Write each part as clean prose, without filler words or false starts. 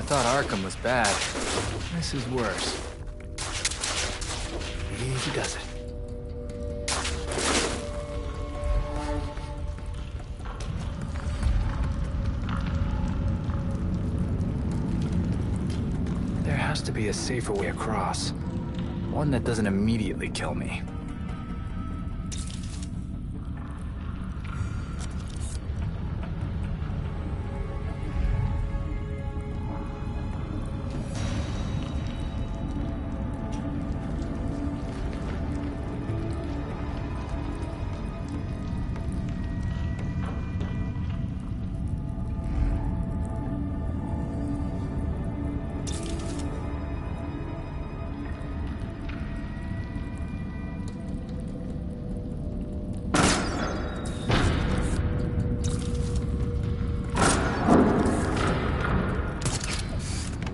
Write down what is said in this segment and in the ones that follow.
thought Arkham was bad. This is worse. Easy does it. There has to be a safer way across. One that doesn't immediately kill me.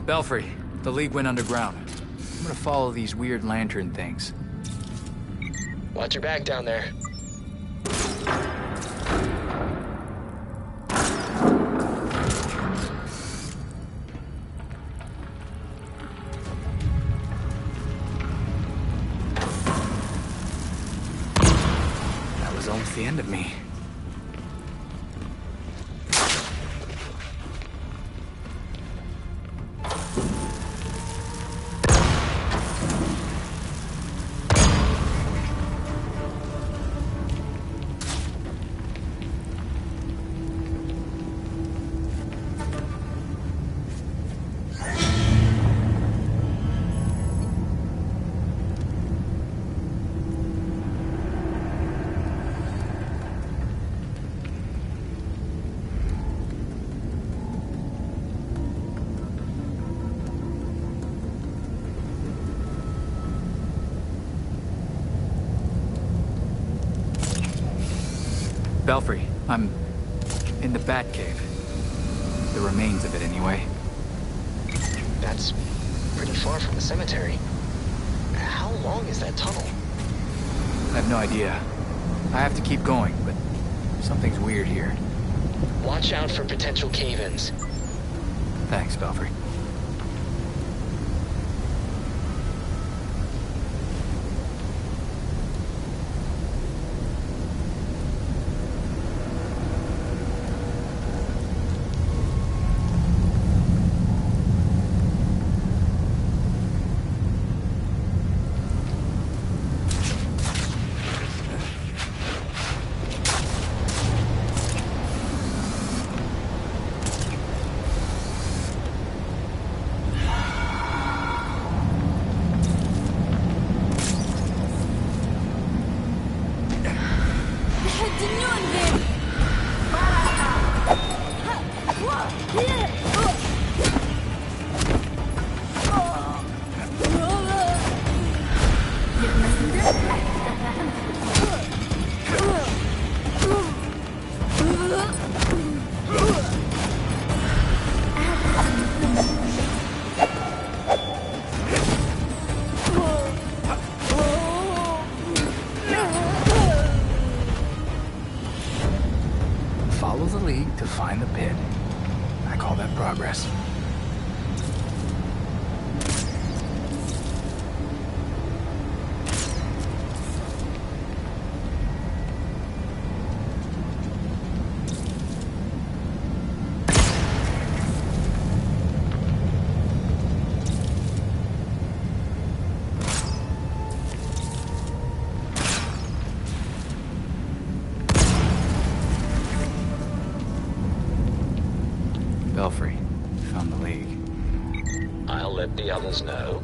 Belfry, the League went underground. I'm gonna follow these weird lantern things. Watch your back down there. That was almost the end of me. Belfry, I'm in the Batcave. The remains of it, anyway. That's pretty far from the cemetery. How long is that tunnel? I have no idea. I have to keep going, but something's weird here. Watch out for potential cave-ins. Thanks, Belfry. Follow the League to find the pit. I call that progress. Belfry, found the League. I'll let the others know.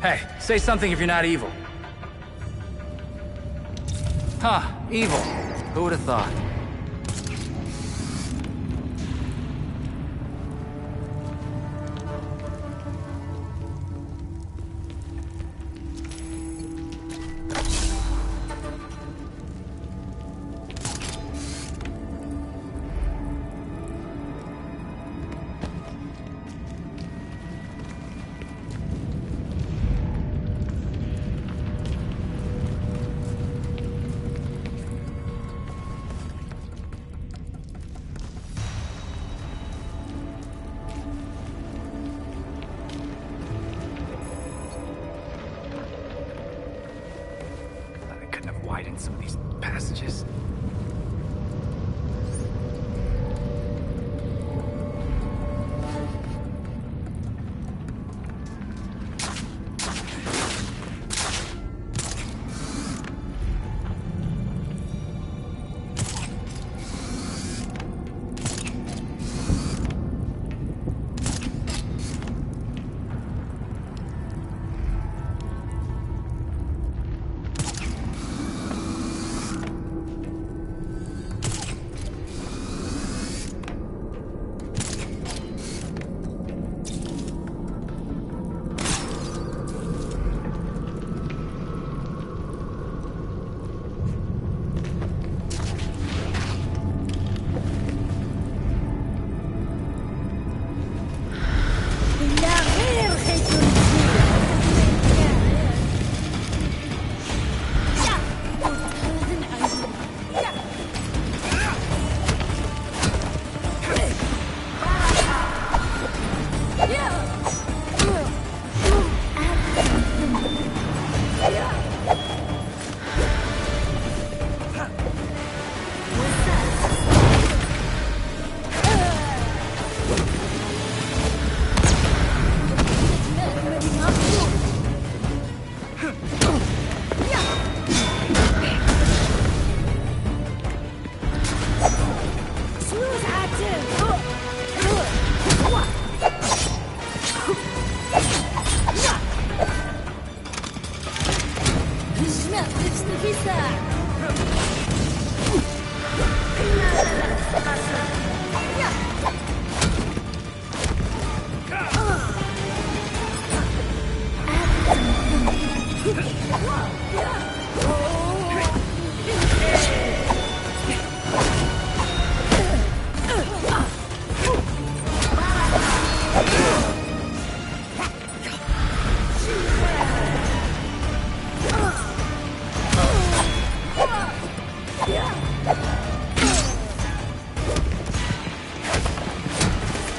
Hey, say something if you're not evil. Huh, evil. Who would have thought? In some of these passages.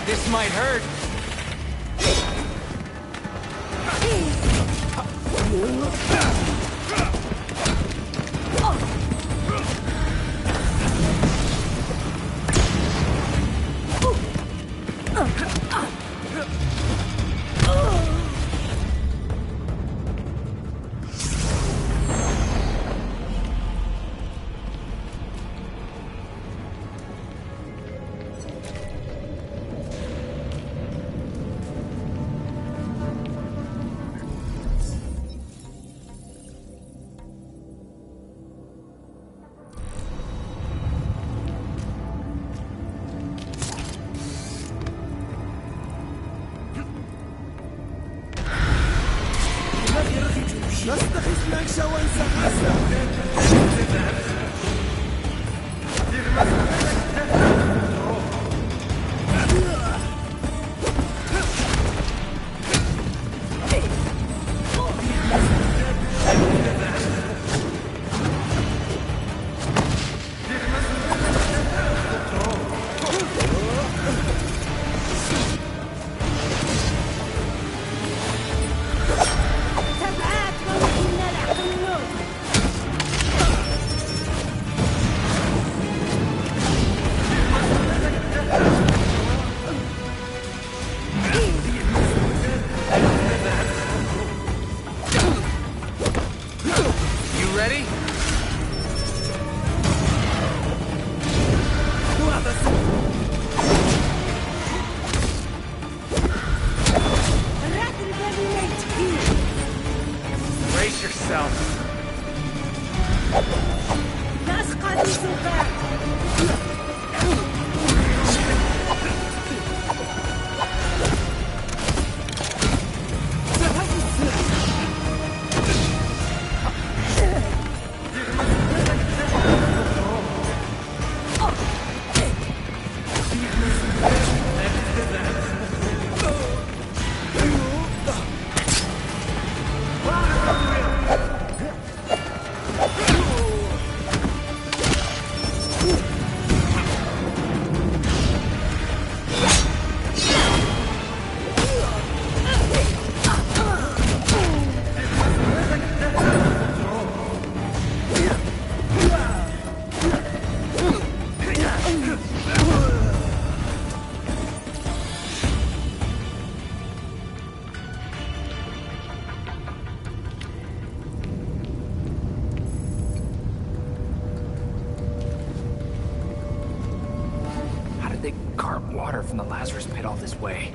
This might hurt. water from the Lazarus pit all this way?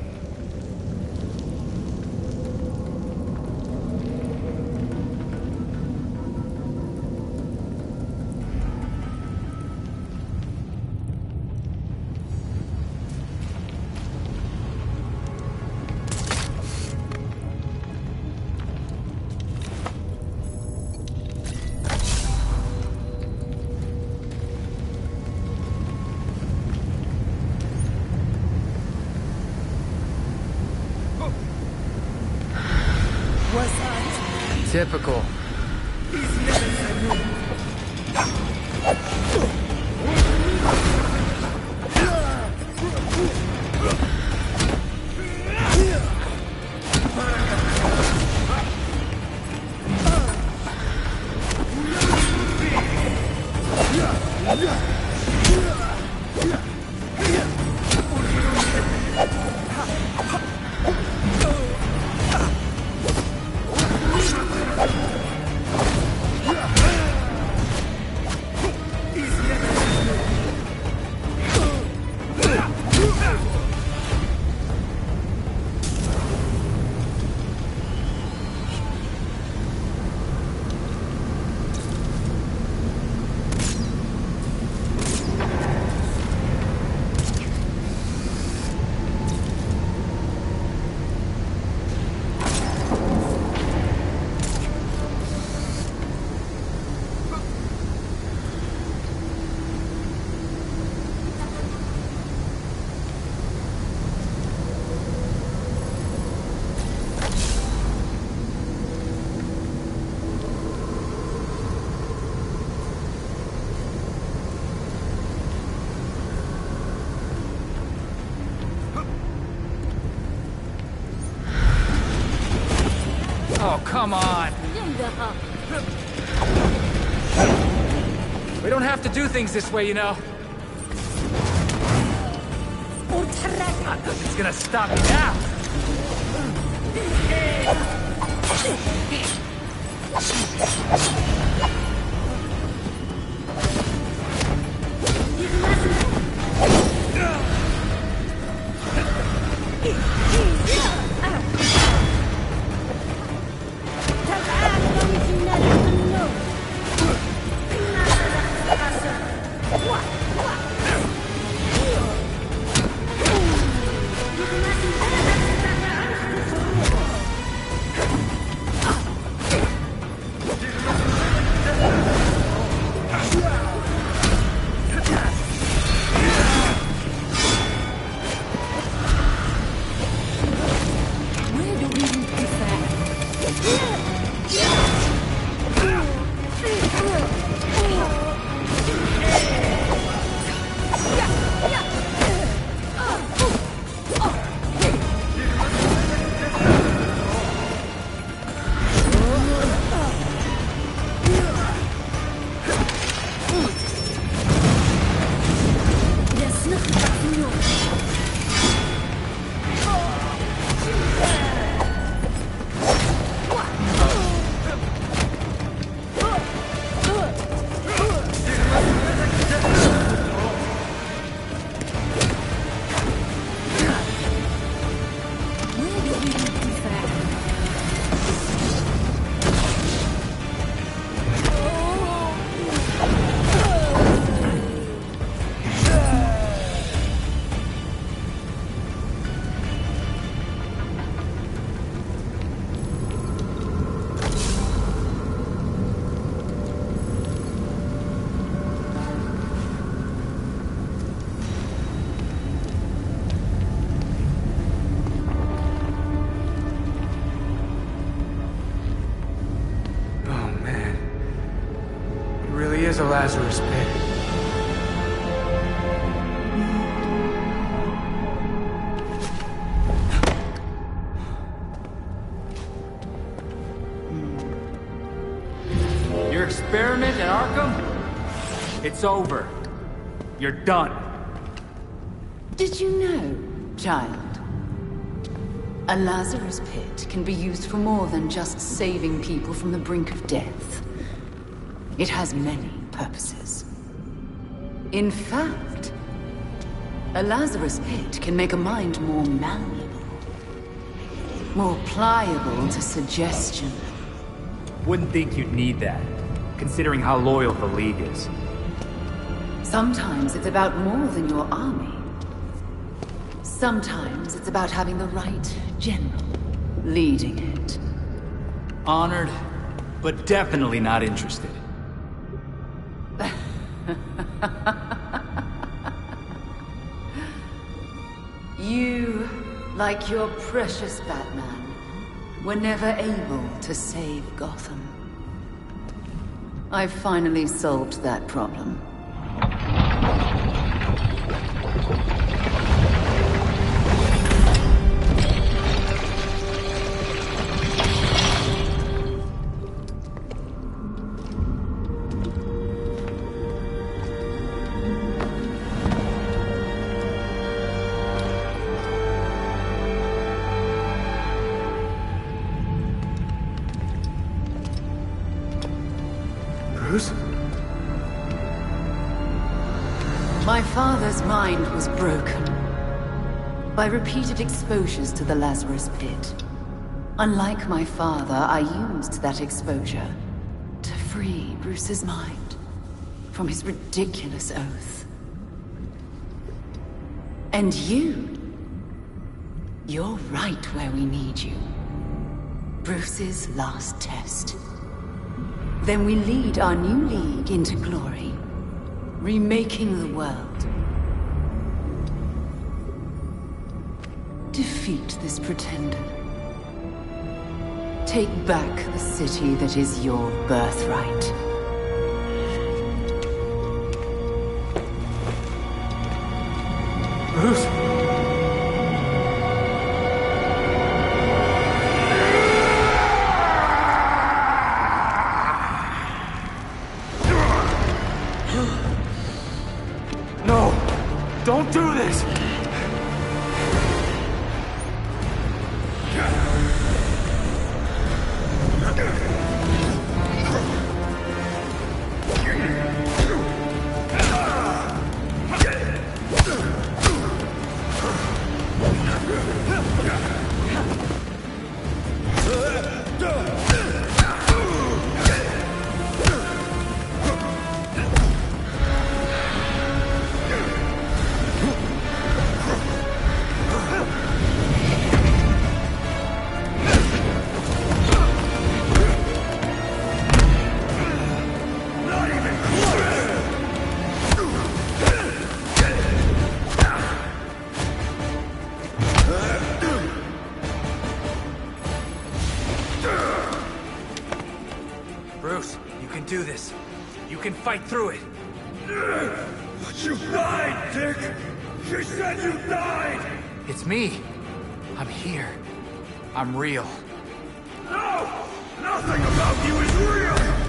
Typical. Oh, come on! We don't have to do things this way, you know. Nothing's gonna stop me now! Is a Lazarus pit. Your experiment at Arkham? It's over. You're done. Did you know, child? A Lazarus pit can be used for more than just saving people from the brink of death. It has many purposes. In fact, A Lazarus pit can make a mind more malleable, more pliable to suggestion. Wouldn't think you'd need that, considering how loyal the League is. Sometimes it's about more than your army. Sometimes it's about having the right general leading it. Honored, but definitely not interested. You, like your precious Batman, were never able to save Gotham. I've finally solved that problem. Bruce? My father's mind was broken by repeated exposures to the Lazarus Pit. Unlike my father, I used that exposure to free Bruce's mind from his ridiculous oath. And you're right where we need you. Bruce's last test. Then we lead our new league into glory, remaking the world. Defeat this pretender. Take back the city that is your birthright. Bruce? No! Don't do this! Bruce, you can do this. You can fight through it. You died, Dick! She said you died! It's me. I'm here. I'm real. No! Nothing about you is real!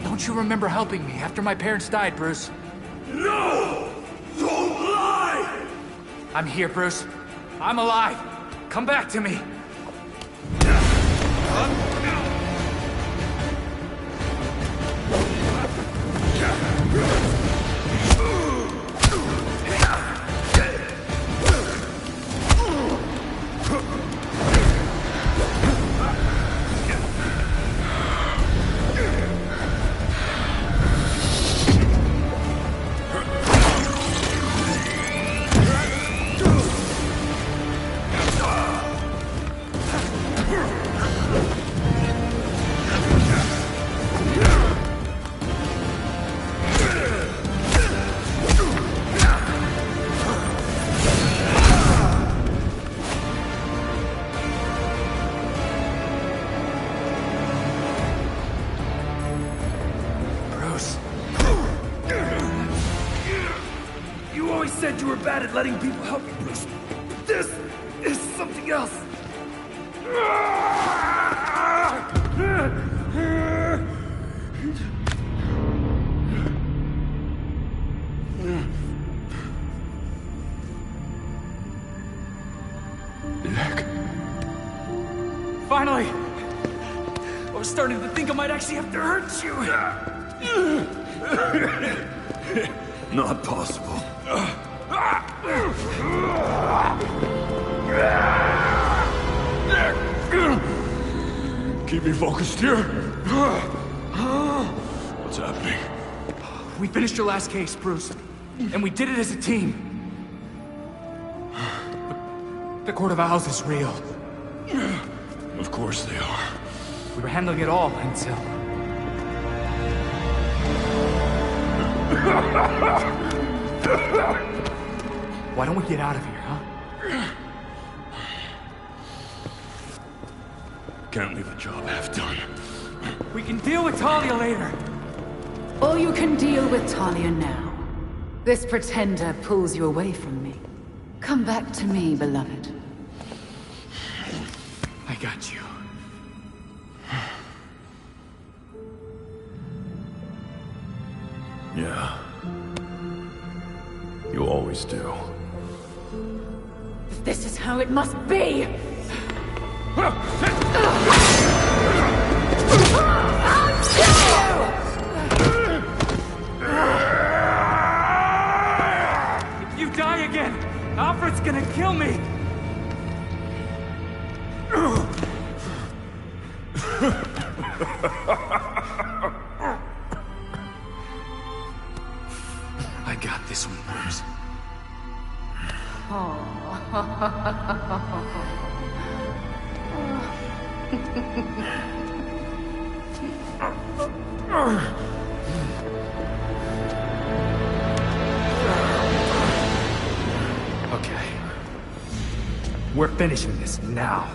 Don't you remember helping me after my parents died, Bruce? No! Don't lie! I'm here, Bruce. I'm alive. Come back to me. always said you were bad at letting people help you, Bruce. This is something else. Nick. Finally! I was starting to think I might actually have to hurt you. Not possible. Keep me focused here. What's happening? We finished your last case, Bruce. And we did it as a team. The Court of Owls is real. Of course they are. We were handling it all until... Why don't we get out of here, huh? Can't leave a job half done. We can deal with Talia later. Or you can deal with Talia now. This pretender pulls you away from me. Come back to me, beloved. I got you. Yeah. You always do. This is how it must be! If you die again, Alfred's gonna kill me! I got this one, Bruce. Okay. We're finishing this now.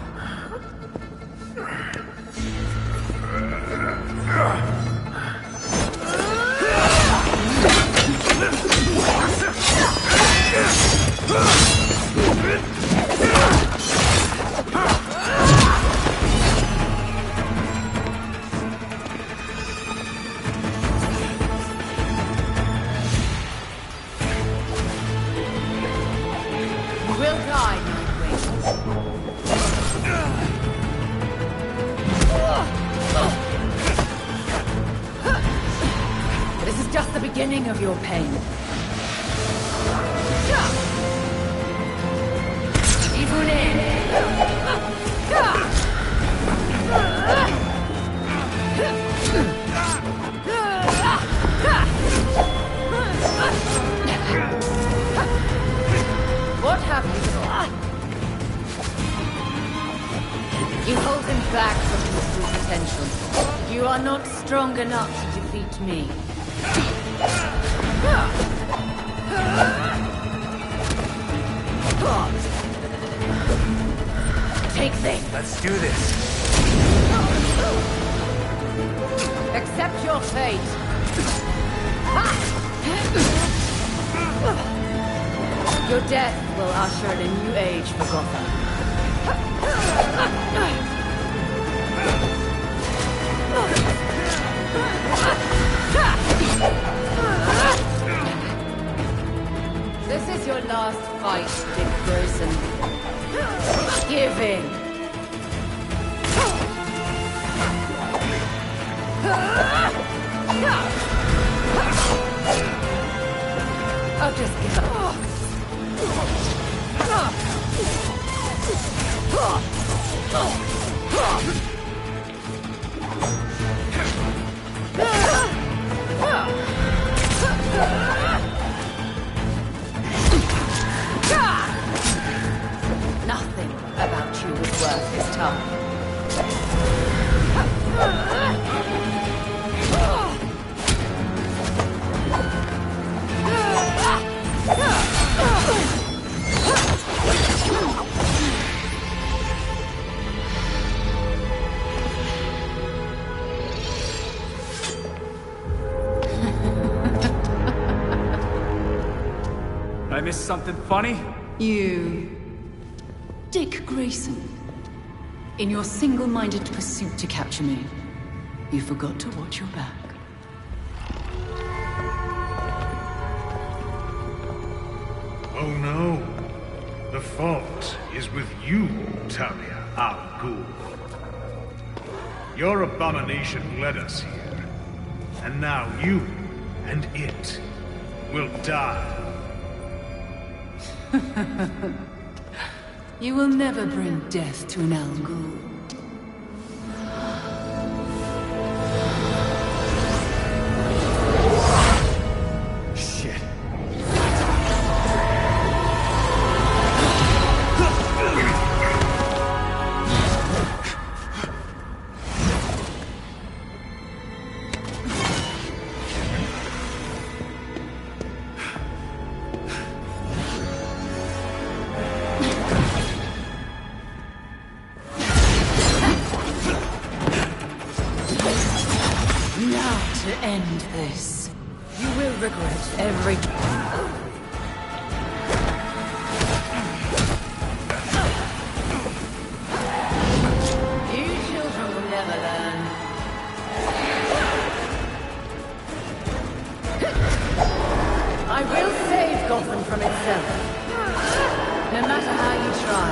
Will die, Nightwing. This is just the beginning of your pain. What have you done? You hold him back from his true potential. You are not strong enough to defeat me. Take this. Let's do this. Accept your fate. Your death will usher in a new age for Gotham. This is your last fight, Dick Grayson. Give in. I'll just give up. Nothing about you was worth his time. I missed something funny? You... Dick Grayson. In your single-minded pursuit to capture me, you forgot to watch your back. Oh no. The fault is with you, Talia Al Ghul. Your abomination led us here. And now you and it will die. You will never bring death to an Al Ghul. Shit. Now to end this. You will regret every... You children will never learn. I will save Gotham from itself. No matter how you try,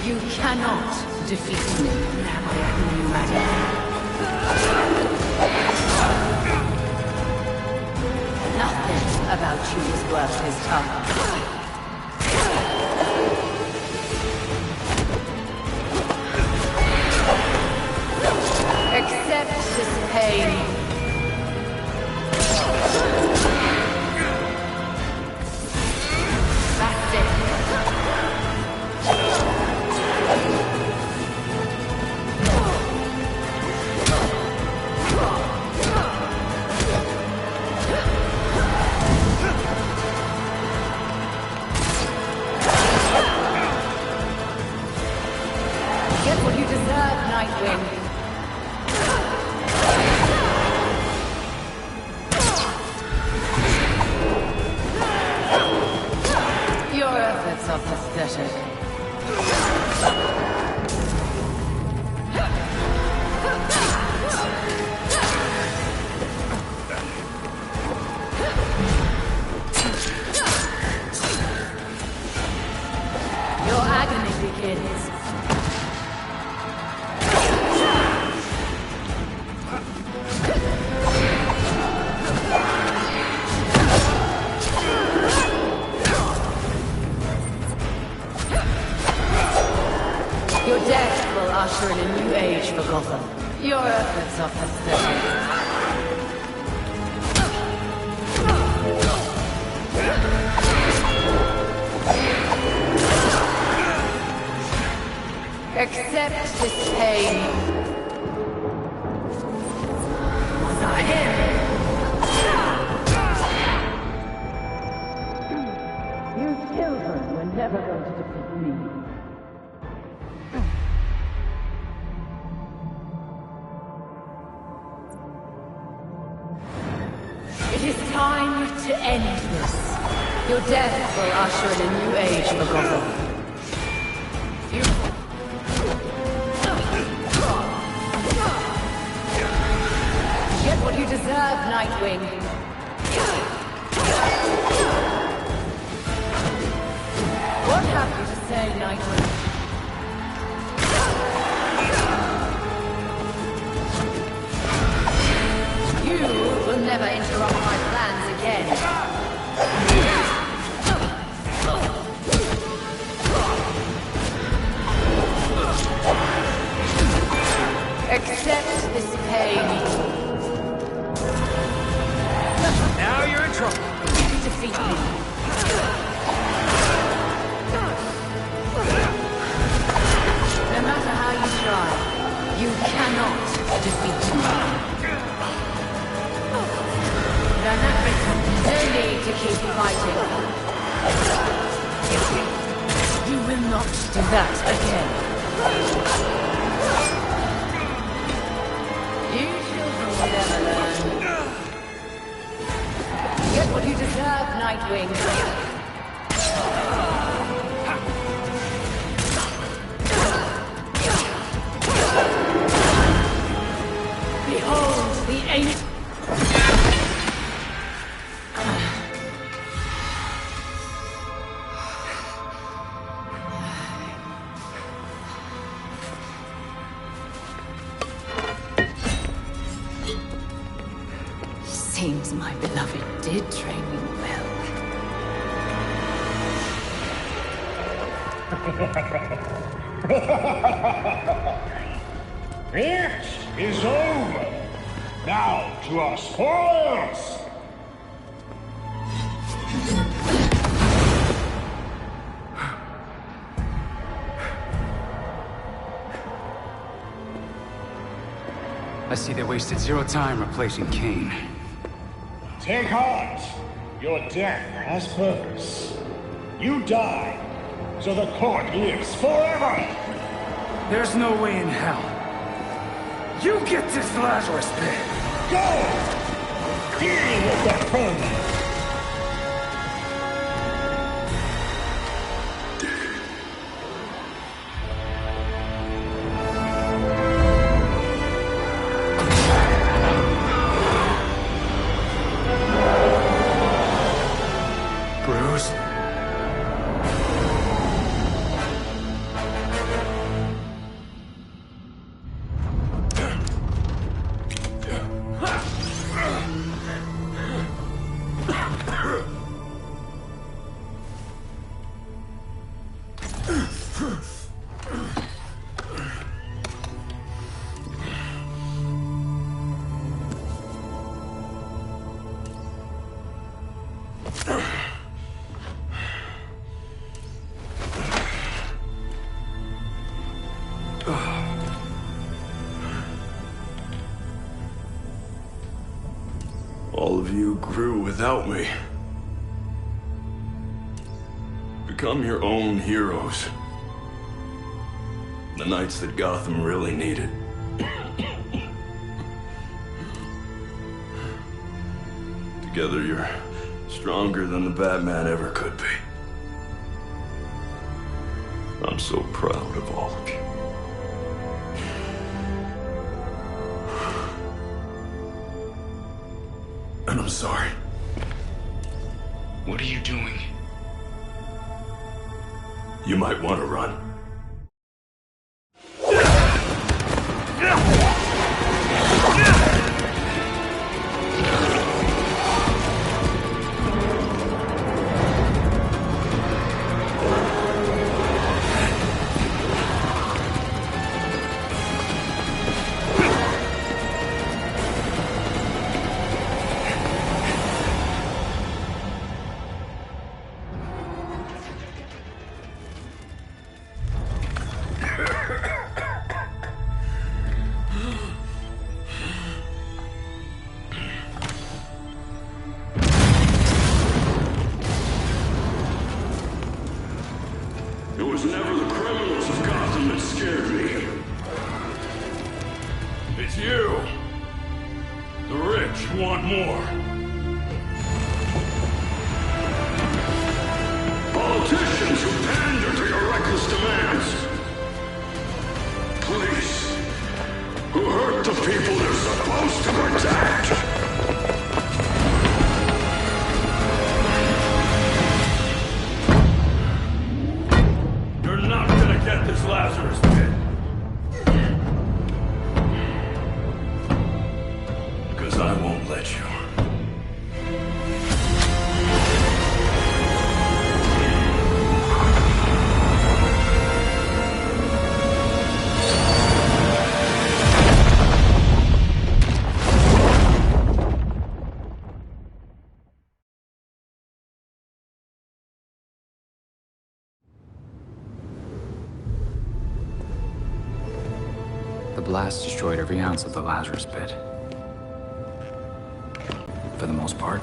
you cannot defeat me. Nothing about you is worth his time. Accept this pain. That's it. Get what you deserve, Nightwing. Your efforts are pathetic. Your agony begins. Your death will usher in a new age for Gotham. Your efforts are pathetic. Accept this pain. Was I him? You children were never going to defeat me. It is time to end this. Your death will usher in a new age for Gotham. Get what you deserve, Nightwing. What have you to say, Nightwing? You will never interrupt my plans again. Accept this pain. Now you're in trouble. Defeat me. No matter how you try, you cannot defeat me. No need to keep fighting. You will not do that again. You children will never learn. Get what you deserve, Nightwing. seems my beloved did train me well. It is over. Now to our spoils! I see they wasted zero time replacing Kane. Take heart. Your death has purpose. You die, so the court lives forever! There's no way in hell. You get this Lazarus pit! Go! Deal with the vermin! Bruce? All of you grew without me. Become your own heroes. The knights that Gotham really needed. Together you're stronger than the Batman ever could be. I'm so proud of all of you. And I'm sorry. What are you doing? You might want to run. It was never the criminals of Gotham that scared me. It's you. The rich who want more. Politicians who pander to your reckless demands. Police who hurt the people they're supposed to protect. Get this Lazarus pit. Because I won't let you. The blast destroyed every ounce of the Lazarus pit. For the most part.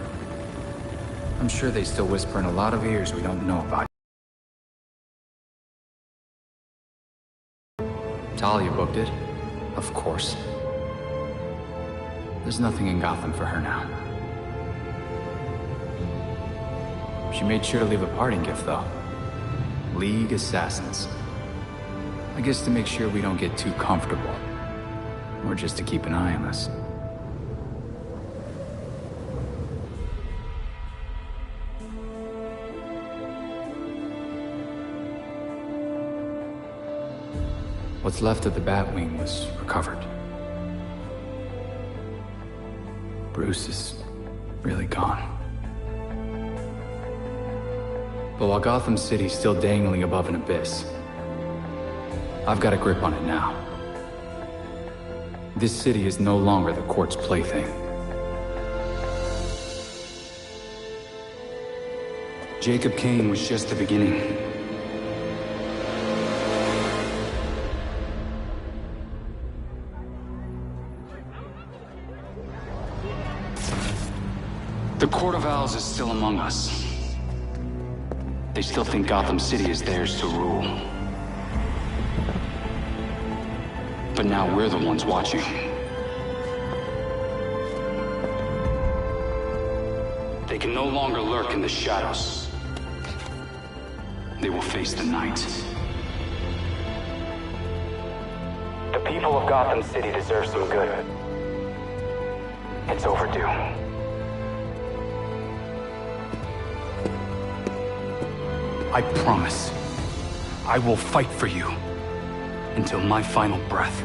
I'm sure they still whisper in a lot of ears we don't know about. Talia booked it. Of course. There's nothing in Gotham for her now. She made sure to leave a parting gift, though. League Assassins. I guess to make sure we don't get too comfortable. Or just to keep an eye on us. What's left of the Batwing was recovered. Bruce is really gone. But while Gotham City's still dangling above an abyss, I've got a grip on it now. This city is no longer the court's plaything. Jacob Kane was just the beginning. The Court of Owls is still among us. They still think Gotham City is theirs to rule. But now we're the ones watching. They can no longer lurk in the shadows. They will face the night. The people of Gotham City deserve some good. It's overdue. I promise, I will fight for you until my final breath.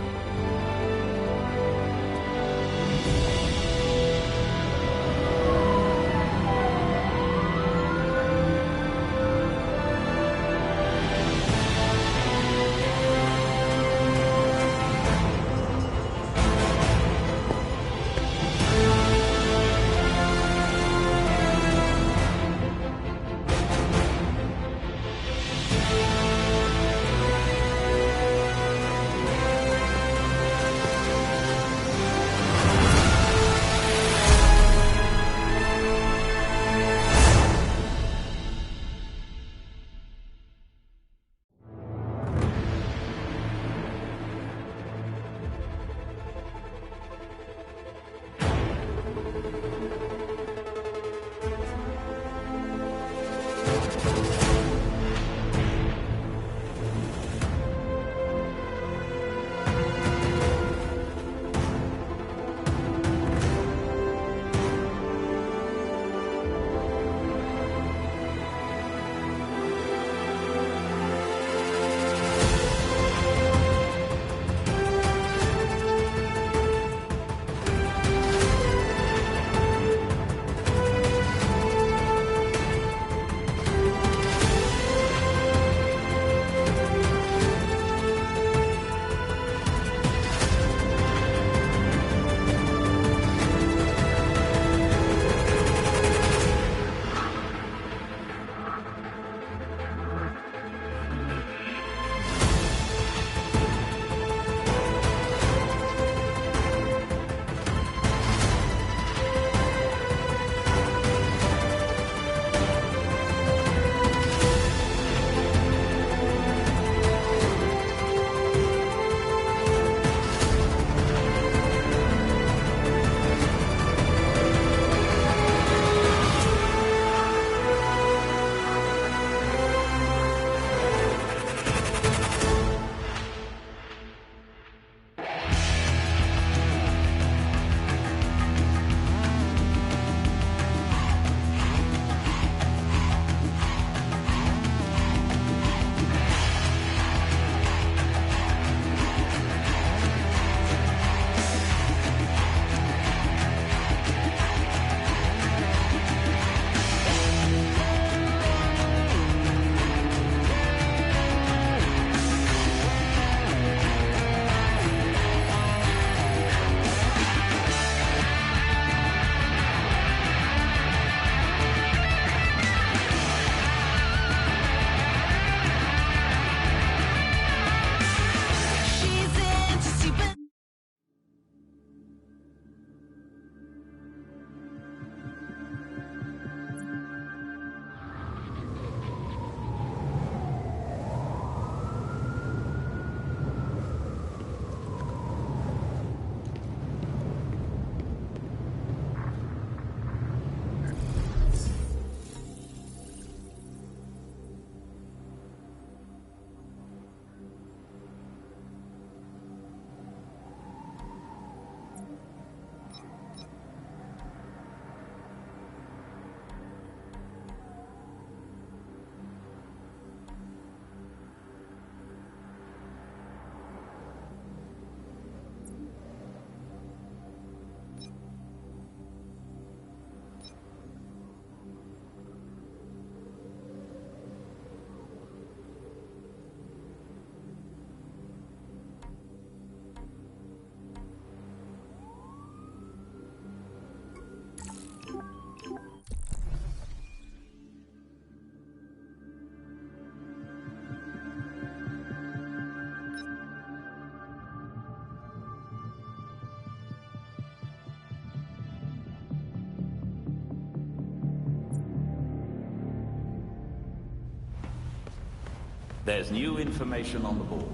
There's new information on the board.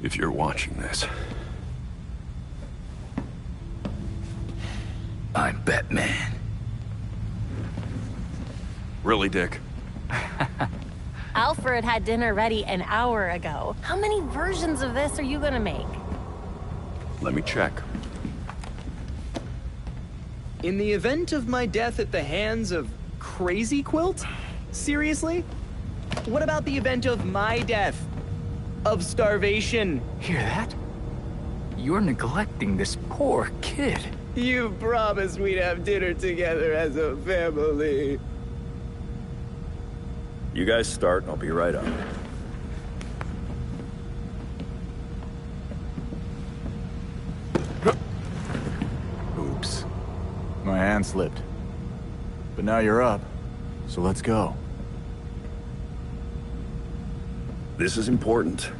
If you're watching this, I'm Batman. Really, Dick? Alfred had dinner ready an hour ago. How many versions of this are you gonna make? Let me check. In the event of my death at the hands of Crazy Quilt? Seriously? What about the event of my death? Of starvation? Hear that? You're neglecting this poor kid. You promised we'd have dinner together as a family. You guys start, I'll be right up. Oops. My hand slipped. But now you're up, so let's go. This is important.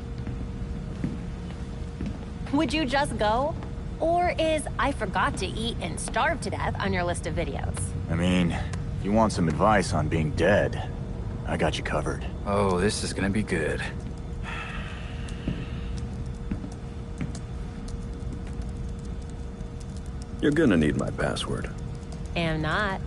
Would you just go? Or is I forgot to eat and starve to death on your list of videos? I mean, if you want some advice on being dead, I got you covered. Oh, this is gonna be good. You're gonna need my password. Am not.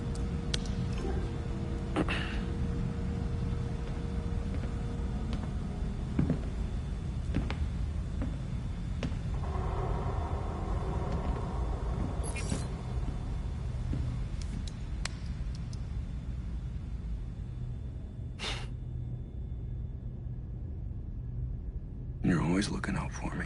You're always looking out for me.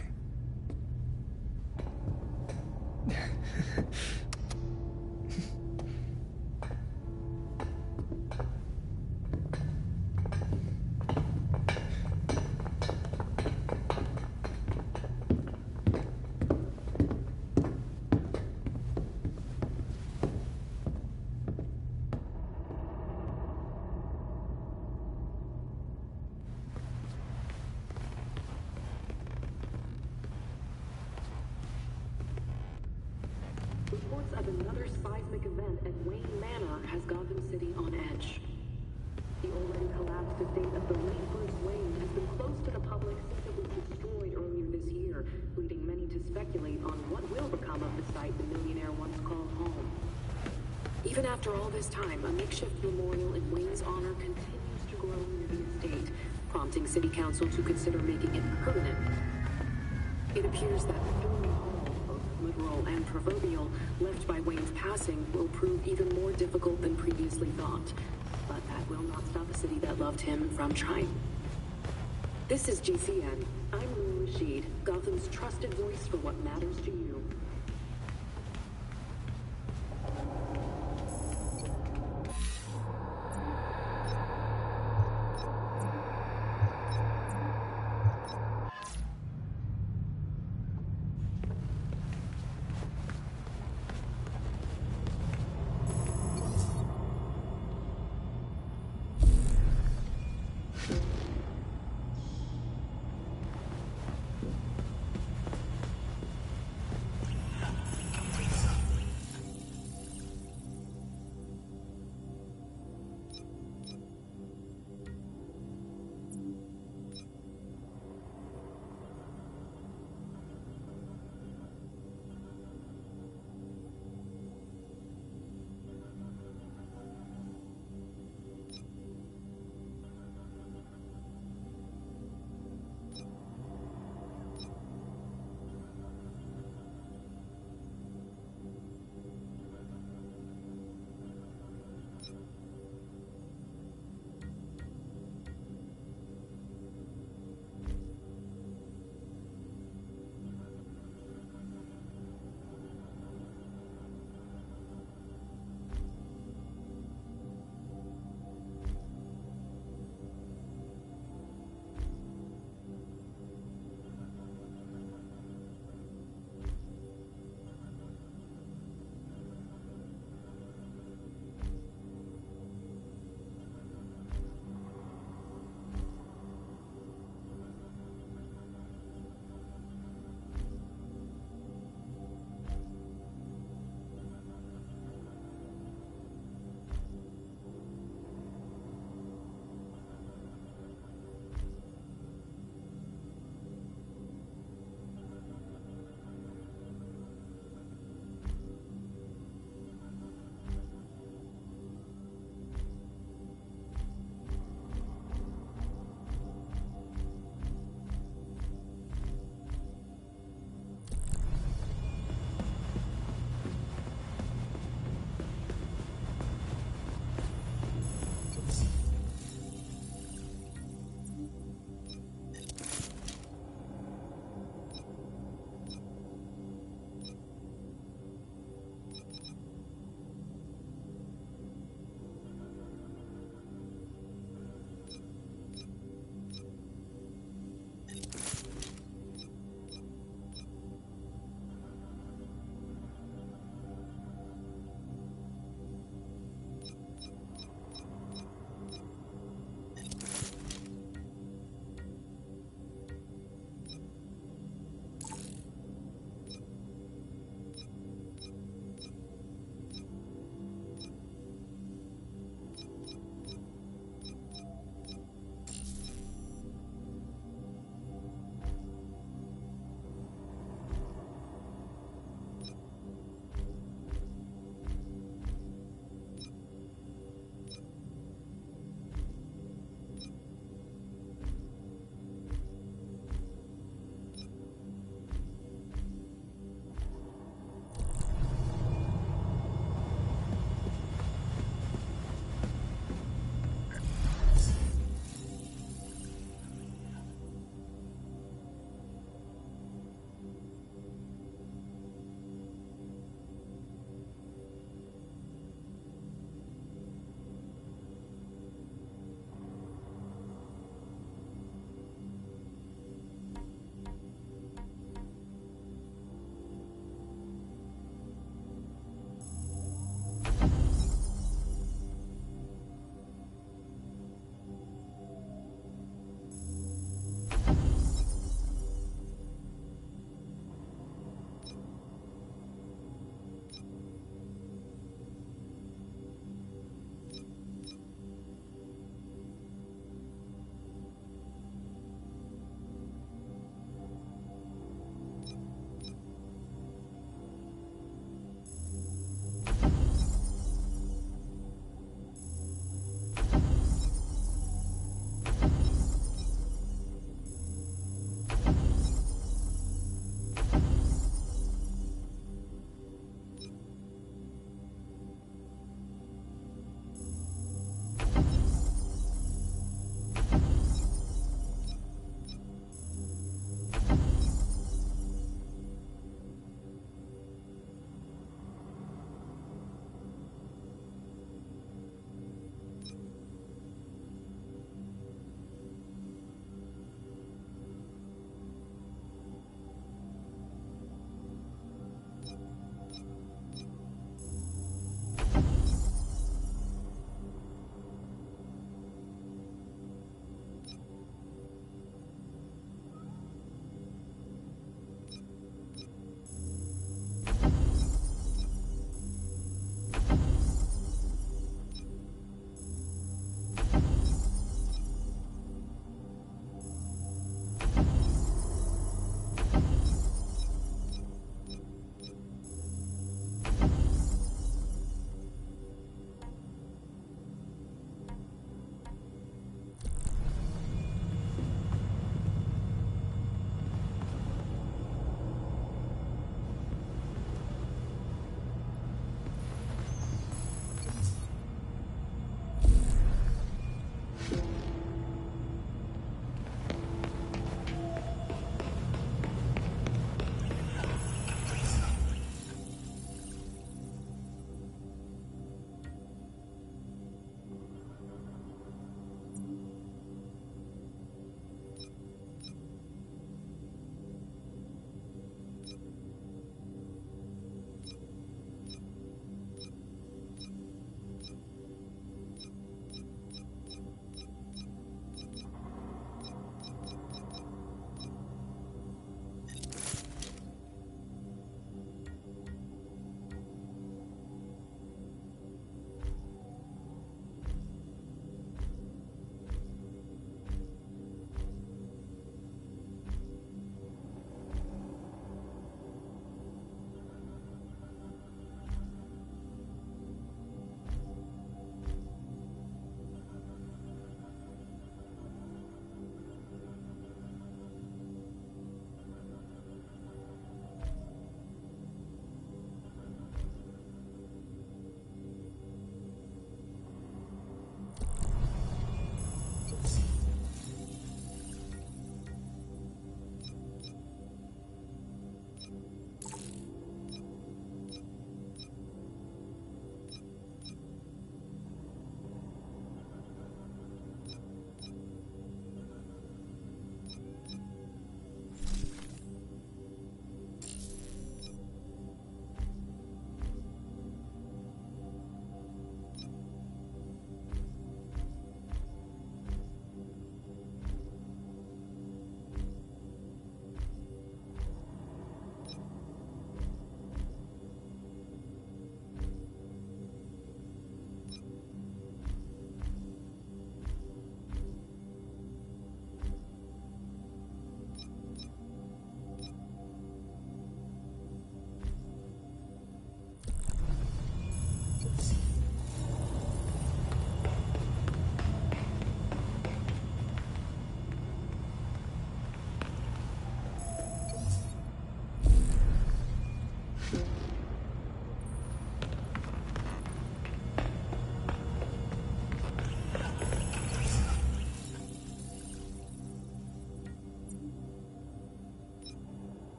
Reports of another seismic event at Wayne Manor has Gotham City on edge. The already collapsed estate of the late Bruce Wayne has been closed to the public since it was destroyed earlier this year, leading many to speculate on what will become of the site the millionaire once called home. Even after all this time, a makeshift memorial in Wayne's honor continues to grow near the estate, prompting City Council to consider making it permanent. It appears that the stormy hall, both literal and proverbial, left by Wayne's passing will prove even more difficult than previously thought. But that will not stop a city that loved him from trying. This is GCN. I'm Lou Rashid, Gotham's trusted voice for what matters to you.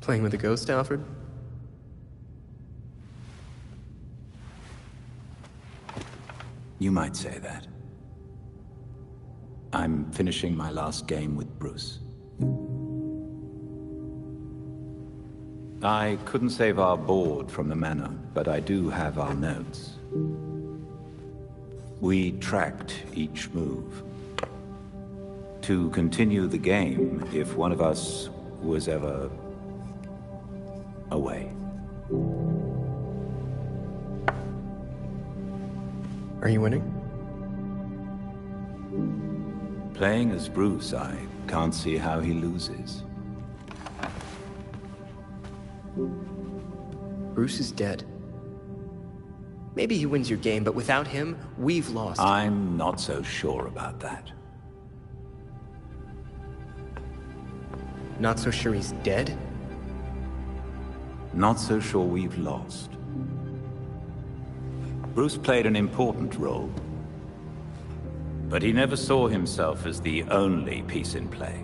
Playing with a ghost, Alfred? You might say that. I'm finishing my last game with Bruce. I couldn't save our board from the manor, but I do have our notes. We tracked each move. To continue the game if one of us was ever away. Are you winning? Playing as Bruce, I can't see how he loses. Bruce is dead. Maybe he wins your game, but without him, we've lost. I'm not so sure about that. Not so sure he's dead? Not so sure we've lost. Bruce played an important role, but he never saw himself as the only piece in play.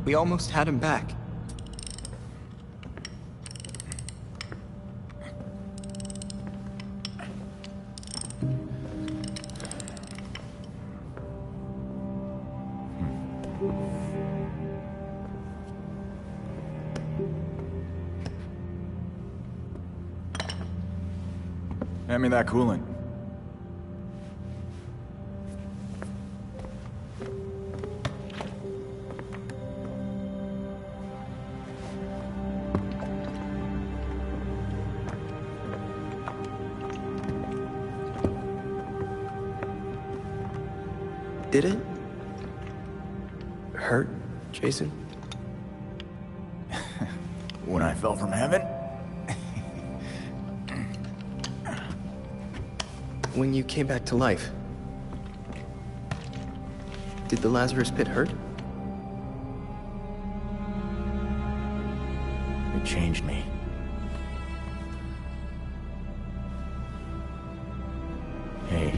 We almost had him back. Hand me that coolant. Did it hurt, Jason? When I fell from heaven? When you came back to life, did the Lazarus Pit hurt? It changed me. Hey,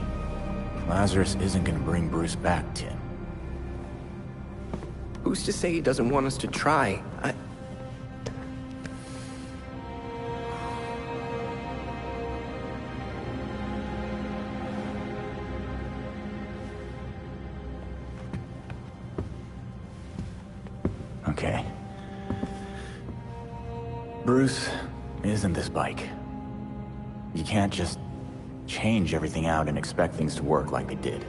Lazarus isn't gonna bring Bruce back, Tim. Who's to say he doesn't want us to try? Okay. Bruce isn't this bike. You can't just change everything out and expect things to work like they did.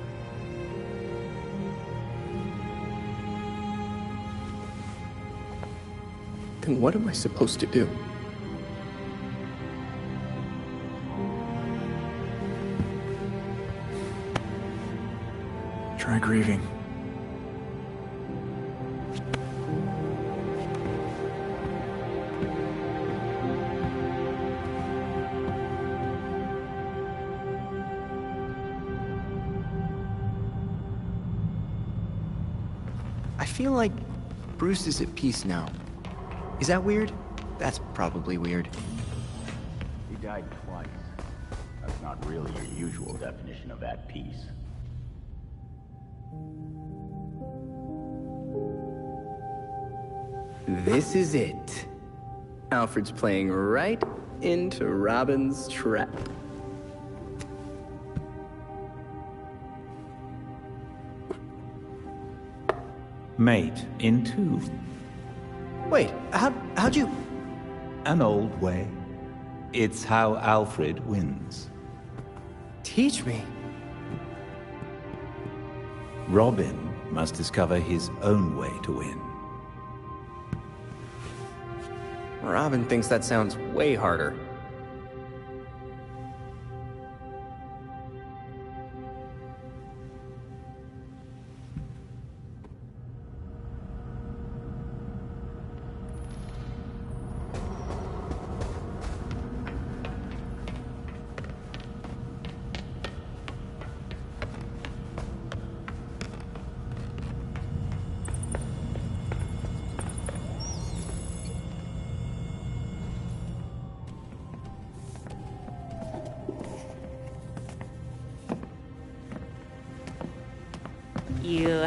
Then what am I supposed to do? Try grieving. I feel like Bruce is at peace now. Is that weird? That's probably weird. He died twice. That's not really your usual definition of at peace. This is it. Alfred's playing right into Robin's trap. Mate in two. Wait, how'd you... An old way. It's how Alfred wins. Teach me. Robin must discover his own way to win. Robin thinks that sounds way harder.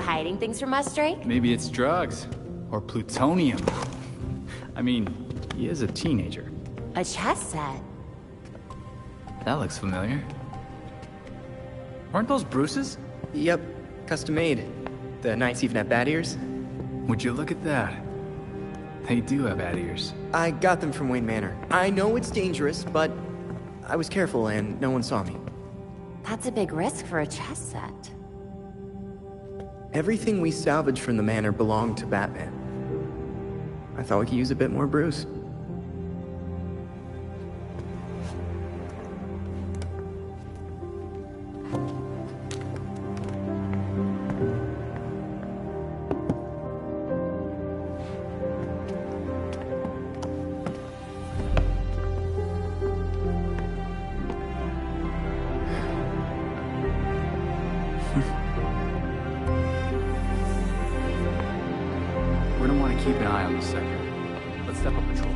hiding things from us, Drake? Maybe it's drugs. Or plutonium. I mean, he is a teenager. A chess set. That looks familiar. Weren't those Bruce's? Yep, custom made. The Knights even have bat ears. Would you look at that? They do have bat ears. I got them from Wayne Manor. I know it's dangerous, but I was careful and no one saw me. That's a big risk for a chess set. Everything we salvaged from the manor belonged to Batman. I thought we could use a bit more Bruce. We're gonna want to keep an eye on this sector. Let's step up patrols.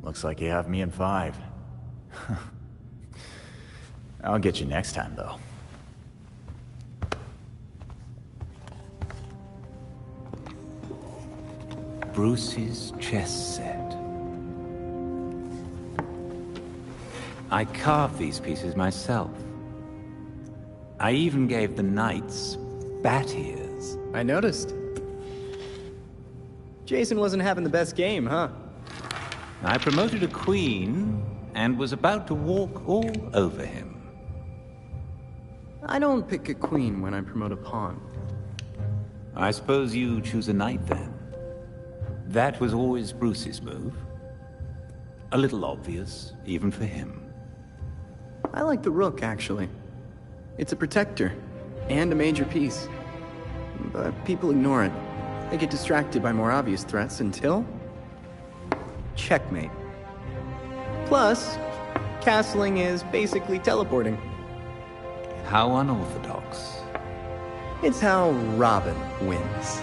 Looks like you have me in 5. I'll get you next time, though. Bruce's chess set. I carved these pieces myself. I even gave the Knights bat ears. I noticed. Jason wasn't having the best game, huh? I promoted a queen and was about to walk all over him. I don't pick a queen when I promote a pawn. I suppose you choose a knight then. That was always Bruce's move. A little obvious, even for him. I like the rook, actually. It's a protector, and a major piece. But people ignore it. They get distracted by more obvious threats until... checkmate. Plus, castling is basically teleporting. How unorthodox. It's how Robin wins.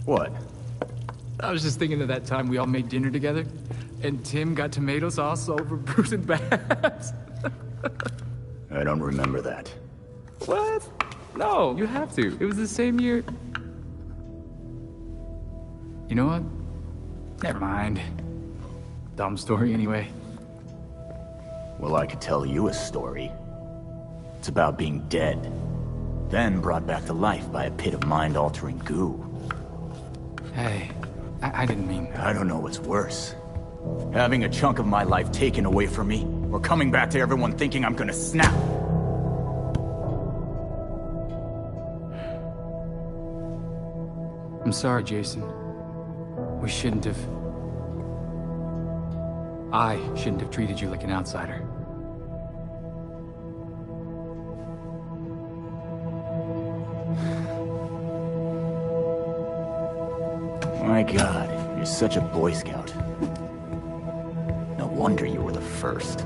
What? I was just thinking of that time we all made dinner together, and Tim got tomato sauce all over Bruce and Babs. I don't remember that. What? No, you have to. It was the same year. You know what? Never mind. Dumb story anyway. Well, I could tell you a story. It's about being dead, then brought back to life by a pit of mind-altering goo. Hey, I didn't mean... I don't know what's worse. Having a chunk of my life taken away from me, or coming back to everyone thinking I'm gonna snap. I'm sorry, Jason. We shouldn't have... I shouldn't have treated you like an outsider. My God, you're such a Boy Scout. No wonder you were the first.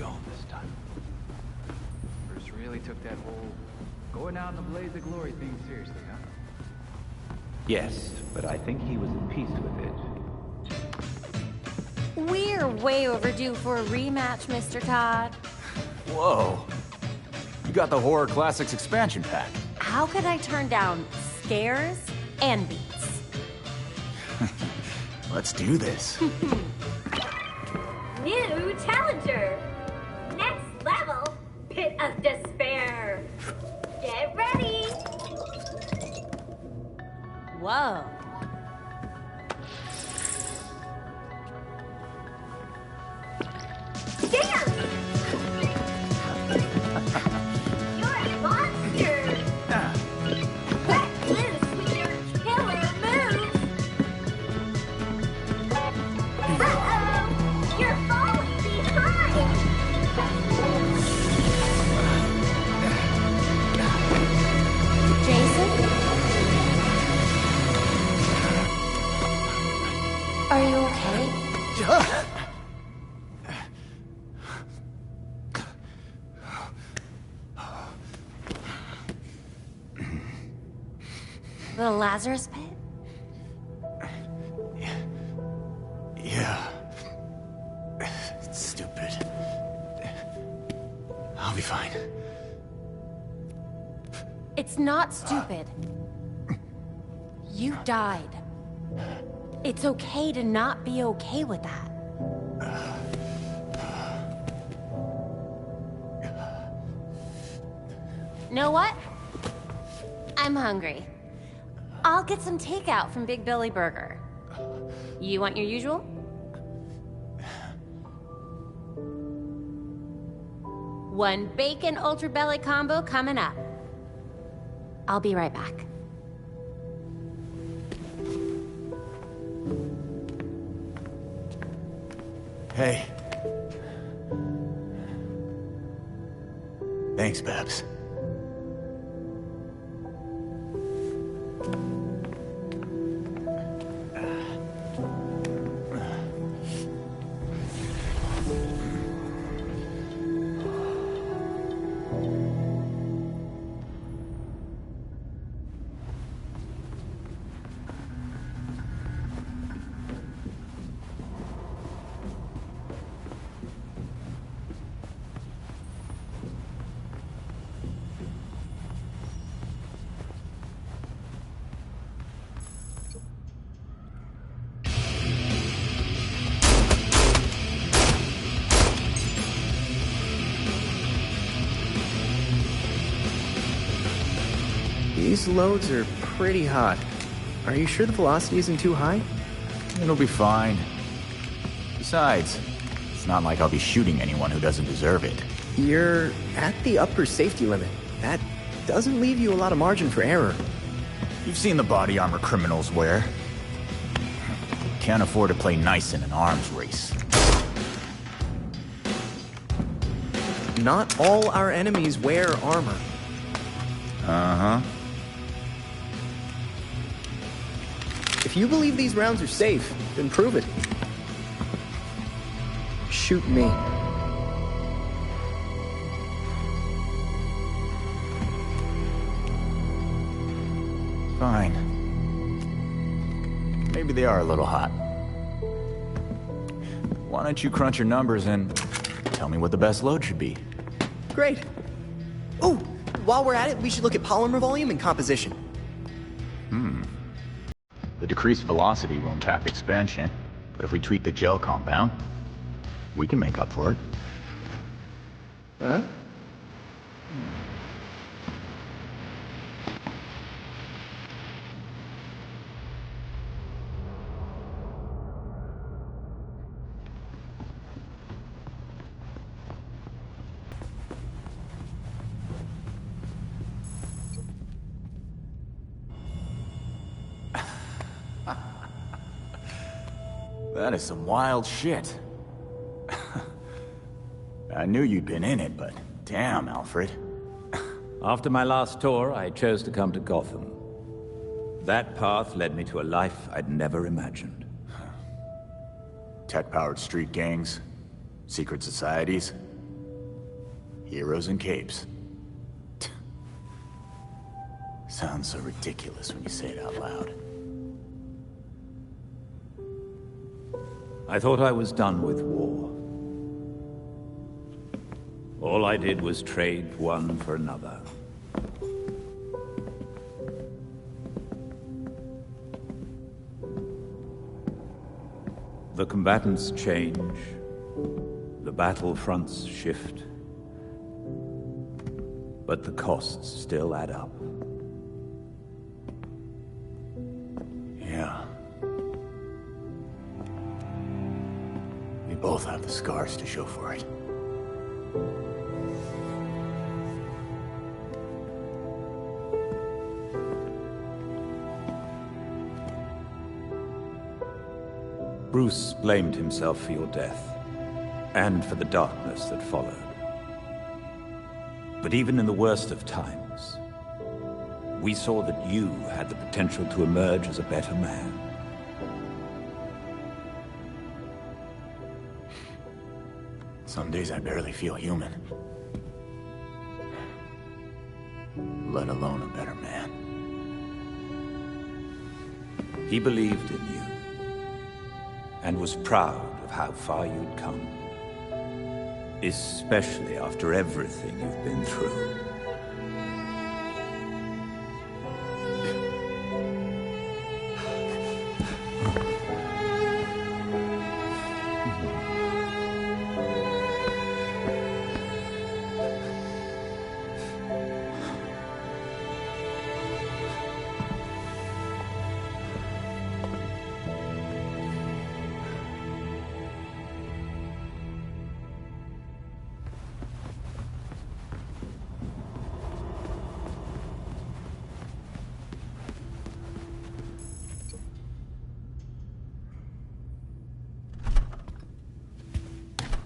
going this time. Bruce really took that whole going out in the blaze of glory thing seriously, huh? Yes, but I think he was at peace with it. We're way overdue for a rematch, Mr. Todd. Whoa. You got the Horror Classics expansion pack. How could I turn down scares and beats? Let's do this. New challenger! Next level, Pit of Despair! Get ready! Whoa. Dance! You're a monster! Let loose with your killer moves! Uh-oh! You're falling behind! Jason? Are you okay? The Lazarus Pit? Yeah. It's stupid. I'll be fine. It's not stupid. You died. It's okay to not be okay with that. Know what? I'm hungry. I'll get some takeout from Big Billy Burger. You want your usual? One bacon ultra belly combo coming up. I'll be right back. Hey. Thanks, Babs. These loads are pretty hot. Are you sure the velocity isn't too high? It'll be fine. Besides, it's not like I'll be shooting anyone who doesn't deserve it. You're at the upper safety limit. That doesn't leave you a lot of margin for error. You've seen the body armor criminals wear. Can't afford to play nice in an arms race. Not all our enemies wear armor. Uh-huh. If you believe these rounds are safe, then prove it. Shoot me. Fine. Maybe they are a little hot. Why don't you crunch your numbers and tell me what the best load should be? Great. Oh, while we're at it, we should look at polymer volume and composition. The decreased velocity will impact expansion, but if we tweak the gel compound, we can make up for it. Huh? That is some wild shit. I knew you'd been in it, but damn, Alfred. After my last tour, I chose to come to Gotham. That path led me to a life I'd never imagined. Tech-powered street gangs, secret societies. Heroes in capes. Sounds so ridiculous when you say it out loud. I thought I was done with war. All I did was trade one for another. The combatants change. The battlefronts shift. But the costs still add up. Yeah. We both have the scars to show for it. Bruce blamed himself for your death, and for the darkness that followed. But even in the worst of times, we saw that you had the potential to emerge as a better man. Some days I barely feel human. Let alone a better man. He believed in you, and was proud of how far you'd come. Especially after everything you've been through.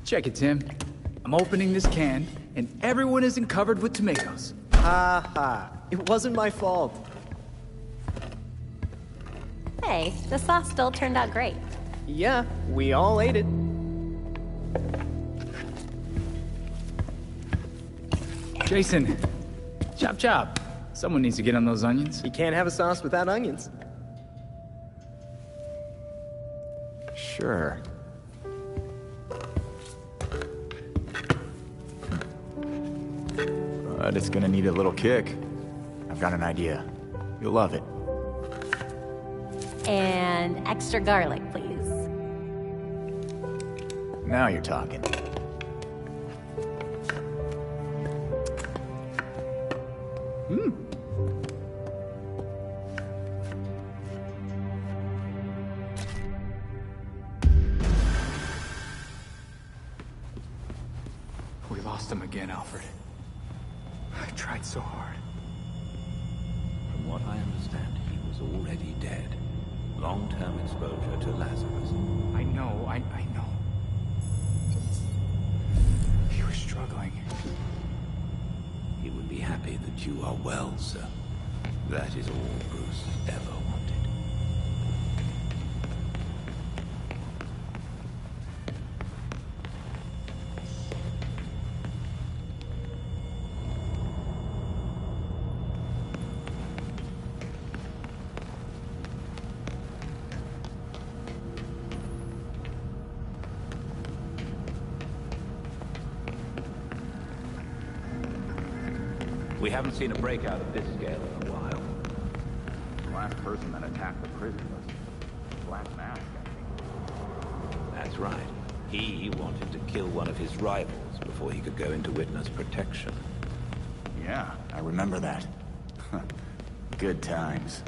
Check it, Tim. I'm opening this can, and everyone isn't covered with tomatoes. Ha ha. It wasn't my fault. Hey, the sauce still turned out great. Yeah, we all ate it. Jason, chop chop. Someone needs to get on those onions. You can't have a sauce without onions. Sure. But it's gonna need a little kick. I've got an idea. You'll love it. And extra garlic, please. Now you're talking. We lost him again, Alfred. I tried so hard. From what I understand, he was already dead. Long-term exposure to Lazarus. I know. He was struggling. He would be happy that you are well, sir. That is all Bruce ever wanted. We haven't seen a breakout of this scale in a while. The last person that attacked the prison was Black Mask, I think. That's right. He wanted to kill one of his rivals before he could go into witness protection. Yeah, I remember that. Good times.